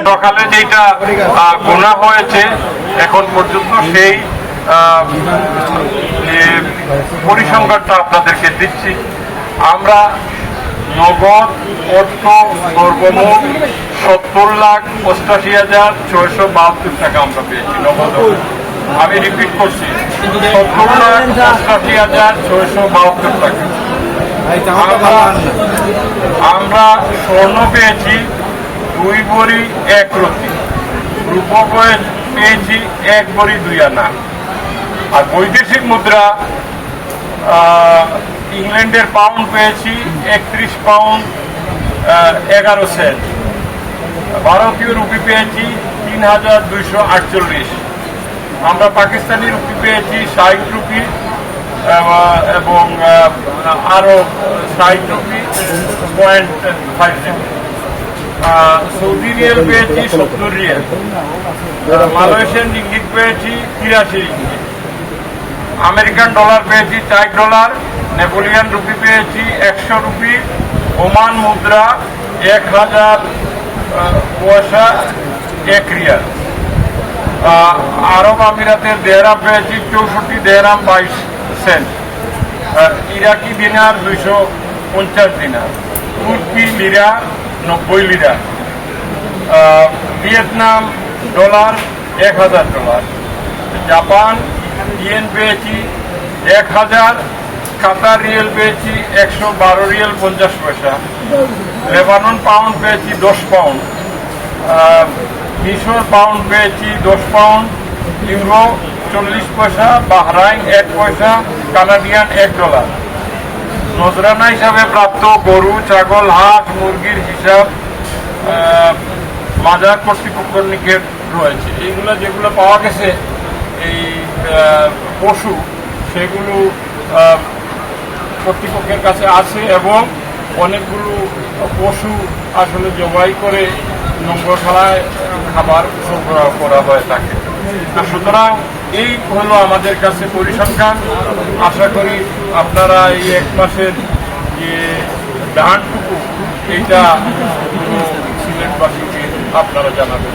সকালে যেটা গোনা হয়েছে এখন পর্যন্ত সেই পরিসংখ্যানটা আপনাদেরকে দিচ্ছি। আমরা নগদ অর্থ সর্বমোট 70,88,672 টাকা আমরা পেয়েছি নগদ। আমি রিপিট করছি, 70,88,672 টাকা। আমরা স্বর্ণ পেয়েছি 2 ভরি 1 রতি, রূপো পেয়েছি 1 ভরি 2 আনা। আর বৈদেশিক মুদ্রা ইংল্যান্ডের পাউন্ড পেয়েছি 31 পাউন্ড 11 সেন্ট। ভারতীয় রুপি পেয়েছি 3,248। আমরা পাকিস্তানি রুপি পেয়েছি 60 রুপি এবং আরো 60 রুপি .50। সৌদি রিয়াল পেয়েছি 70 রিয়াল। মালয়েশিয়ান রিঙ্গিট পেয়েছি 83 রিঙ্গিট। আমেরিকান ডলার পেয়েছি 4 ডলার। নেপোলিয়ান রুপি পেয়েছি 100 রুপি। ওমান মুদ্রা 1000 পয়সা 1 রিয়াল। আরব আমিরাতের দেহরাম পেয়েছি 64 দেহরাম 22 সেন্ট। ইরাকি দিনার 250 দিনার। তুর্কি lira 90 lira. Vietnam dollar 1000 dollar. Japan yen পেয়েছি 1000। কাতার রিয়েল পেয়েছি 112 রিয়েল 50 পয়সা। লেবানন পাউন্ড পেয়েছি 10 পাউন্ড। মিশর পাউন্ড পেয়েছি 10 পাউন্ড। ইউরো 40 পয়সা। বাহরাইন 1 পয়সা। Canadian 1 dollar. নজরানা হিসাবে প্রাপ্ত গরু, ছাগল, হাঁস, মুরগির হিসাব মাজার কর্তৃপক্ষের নিকট রয়েছে। এইগুলো যেগুলো পাওয়া গেছে এই পশু, সেগুলো কর্তৃপক্ষের কাছে আছে এবং অনেকগুলো পশু আসলে জবাই করে নোংরশালায় খাবার সরবরাহ করা হয়ে থাকে। সুতরাং এই হলো আমাদের কাছে পরিসংখ্যান। আশা করি আপনারা এই 1 মাসের যে ধানটুকু এইটা সিলেটবাসীকে আপনারা জানাবেন।